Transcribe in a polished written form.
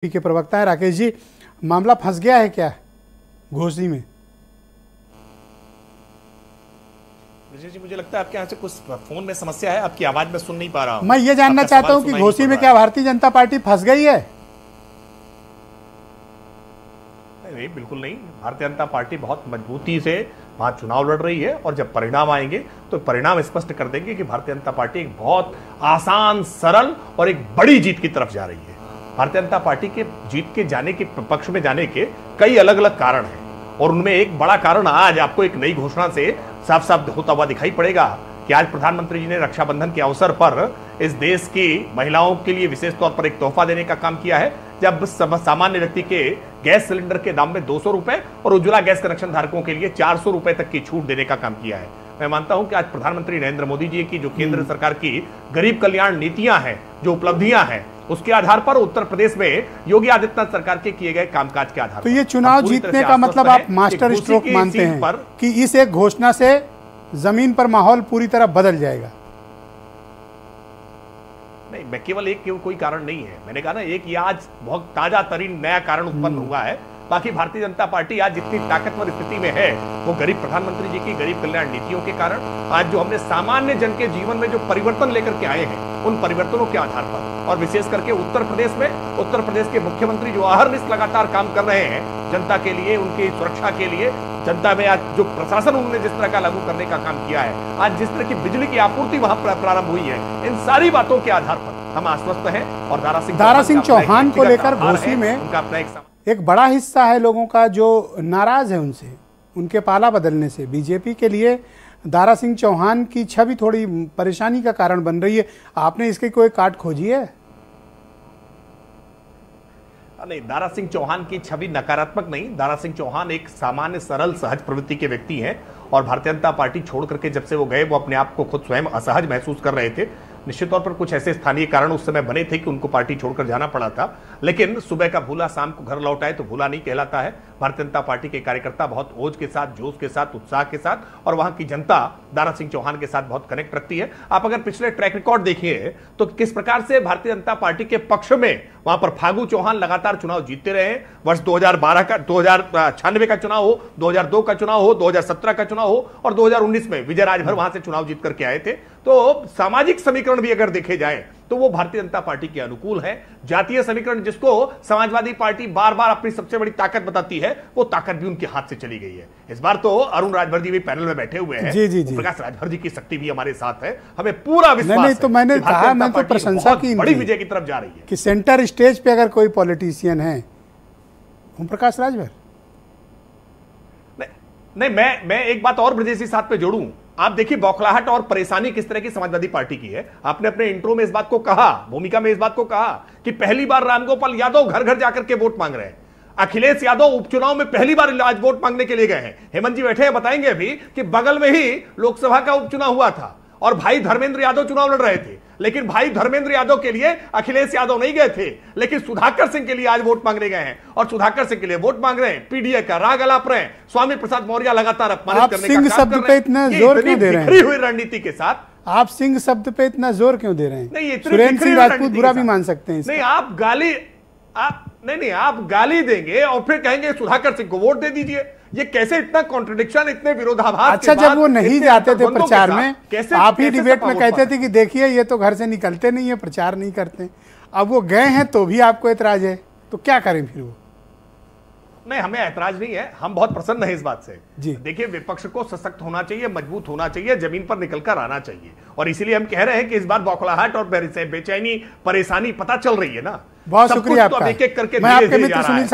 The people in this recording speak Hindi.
के प्रवक्ता है राकेश जी, मामला फंस गया है क्या घोषी में? विजय जी, मुझे लगता है आपके यहाँ से कुछ फोन में समस्या है, आपकी आवाज में सुन नहीं पा रहा हूं। मैं ये जानना चाहता हूं कि घोषी में क्या भारतीय जनता पार्टी फंस गई है? नहीं, बिल्कुल नहीं। भारतीय जनता पार्टी बहुत मजबूती से वहां चुनाव लड़ रही है और जब परिणाम आएंगे तो परिणाम स्पष्ट कर देंगे कि भारतीय जनता पार्टी एक बहुत आसान, सरल और एक बड़ी जीत की तरफ जा रही है। भारतीय जनता पार्टी के जीत के जाने के पक्ष में जाने के कई अलग अलग कारण हैं और उनमें एक बड़ा कारण आज आपको एक नई घोषणा से साफ साफ होता हुआ दिखाई पड़ेगा कि आज प्रधानमंत्री जी ने रक्षाबंधन के अवसर पर इस देश की महिलाओं के लिए विशेष तौर पर एक तोहफा देने का काम किया है। जब सामान्य व्यक्ति के गैस सिलेंडर के दाम में 200 रुपए और उज्ज्वला गैस कनेक्शन धारकों के लिए 400 रुपए तक की छूट देने का काम किया है। मैं मानता हूं कि आज प्रधानमंत्री नरेंद्र मोदी जी की जो केंद्र सरकार की गरीब कल्याण नीतियां हैं, जो उपलब्धियां हैं, उसके आधार पर उत्तर प्रदेश में योगी आदित्यनाथ सरकार के किए गए कामकाज के आधार पर तो ये चुनाव जीतने का मतलब आप मास्टर स्ट्रोक मानते हैं कि इस एक घोषणा से जमीन पर माहौल पूरी तरह बदल जाएगा? नहीं, मैं केवल एक कोई कारण नहीं है, मैंने कहा ना, एक ये आज बहुत ताजा तरीन नया कारण उत्पन्न हुआ है। बाकी भारतीय जनता पार्टी आज जितनी ताकतवर स्थिति में है वो गरीब प्रधानमंत्री जी की गरीब कल्याण नीतियों के कारण, आज जो हमने सामान्य जन के जीवन में जो परिवर्तन लेकर के आए हैं उन परिवर्तनों के आधार पर, और विशेष करके उत्तर प्रदेश के मुख्यमंत्री जो अहरनिश लगातार काम कर रहे हैं जनता के लिए, उनकी सुरक्षा के लिए, जनता में आज जो प्रशासन उन्होंने जिस तरह का लागू करने का काम किया है, आज जिस तरह की बिजली की आपूर्ति वहां प्रारंभ हुई है, इन सारी बातों के आधार पर हम आश्वस्त हैं। और दारा सिंह चौहान को लेकर घोषी में उनका अपना एक बड़ा हिस्सा है लोगों का जो नाराज है उनसे, उनके पाला बदलने से। बीजेपी के लिए दारा सिंह चौहान की छवि थोड़ी परेशानी का कारण बन रही है। आपने इसकी कोई काट खोजी है? नहीं, दारा सिंह चौहान की छवि नकारात्मक नहीं। दारा सिंह चौहान एक सामान्य, सरल, सहज प्रवृत्ति के व्यक्ति हैं और भारतीय जनता पार्टी छोड़ करके जब से वो गए, वो अपने आप को खुद स्वयं असहज महसूस कर रहे थे। निश्चित तौर पर कुछ ऐसे स्थानीय कारण उस समय बने थे कि उनको पार्टी छोड़कर जाना पड़ा था, लेकिन सुबह का भूला शाम को घर लौट आए तो भूला नहीं कहलाता है। भारतीय जनता पार्टी के कार्यकर्ता बहुत ओज के साथ, जोश के साथ, उत्साह के साथ, और वहां की जनता दारा सिंह चौहान के साथ बहुत कनेक्ट रखती है। आप अगर पिछले ट्रैक रिकॉर्ड देखिए तो किस प्रकार से भारतीय जनता पार्टी के पक्ष में वहां पर फागू चौहान लगातार चुनाव जीतते रहे। वर्ष 2012 का, 2096 का चुनाव हो, 2002 का चुनाव हो, 2017 का चुनाव हो और 2019 में विजय राजभर वहां से चुनाव जीत करके आए थे। तो सामाजिक समीकरण भी अगर देखे जाए तो वो भारतीय जनता पार्टी के अनुकूल है। जातीय समीकरण, जिसको समाजवादी पार्टी बार बार अपनी सबसे बड़ी ताकत बताती है, वो ताकत भी उनके हाथ से चली गई है। इस बार तो अरुण राजभर जी भी पैनल में बैठे हुए हैं। जी। प्रकाश राजभर जी की शक्ति भी हमारे साथ है। हमें पूरा विश्वास नहीं, तो मैंने कहा, मैं तो प्रशंसा की बड़ी विजय की तरफ जा रही है कि सेंटर स्टेज पे अगर कोई पॉलिटिशियन है, ओम प्रकाश राजभर। नहीं, मैं एक बात और ब्रजेश साथ पे जोड़ूं। आप देखिए बौखलाहट और परेशानी किस तरह की समाजवादी पार्टी की है। आपने अपने इंट्रो में इस बात को कहा, भूमिका में इस बात को कहा कि पहली बार रामगोपाल यादव घर घर जाकर के वोट मांग रहे हैं। अखिलेश यादव उपचुनाव में पहली बार आज वोट मांगने के लिए गए हैं। हेमंत जी बैठे हैं, बताएंगे अभी कि बगल में ही लोकसभा का उपचुनाव हुआ था और भाई धर्मेंद्र यादव चुनाव लड़ रहे थे, लेकिन भाई धर्मेंद्र यादव के लिए अखिलेश यादव नहीं गए थे, लेकिन सुधाकर सिंह के लिए आज वोट मांगने गए हैं और सुधाकर सिंह के लिए वोट मांग रहे हैं। पीडीए का राग अलाप रहे हैं। स्वामी प्रसाद मौर्य लगातार अपमानित करने का काम कर रहे हैं। इतना जोर क्यों दे रहे हैं? हुई रणनीति के साथ आप सिंह शब्द पे इतना जोर क्यों दे रहे हैं? नहीं, सुरेंद्र सिंह राजपूत बुरा भी मान सकते हैं। नहीं, आप गाली देंगे और फिर कहेंगे सुधाकर सिंह को वोट दे दीजिए। ये कैसे, इतना कॉन्ट्रडिक्शन, इतने विरोधाभास? अच्छा, जब वो नहीं जाते थे प्रचार में, आप ही डिबेट में कहते थे कि देखिए ये तो घर से निकलते नहीं है, प्रचार नहीं करते। अब वो गए हैं तो भी आपको ऐतराज है, तो क्या करें फिर? वो नहीं, हमें ऐतराज नहीं है, हम बहुत प्रसन्न हैं इस बात से। जी देखिए, विपक्ष को सशक्त होना चाहिए, मजबूत होना चाहिए, जमीन पर निकलकर आना चाहिए, और इसीलिए हम कह रहे हैं कि इस बार बौखलाहट और बेचैनी, परेशानी पता चल रही है ना। बहुत शुक्रिया आपका। एक एक करके मैं आपके मित्र सुनील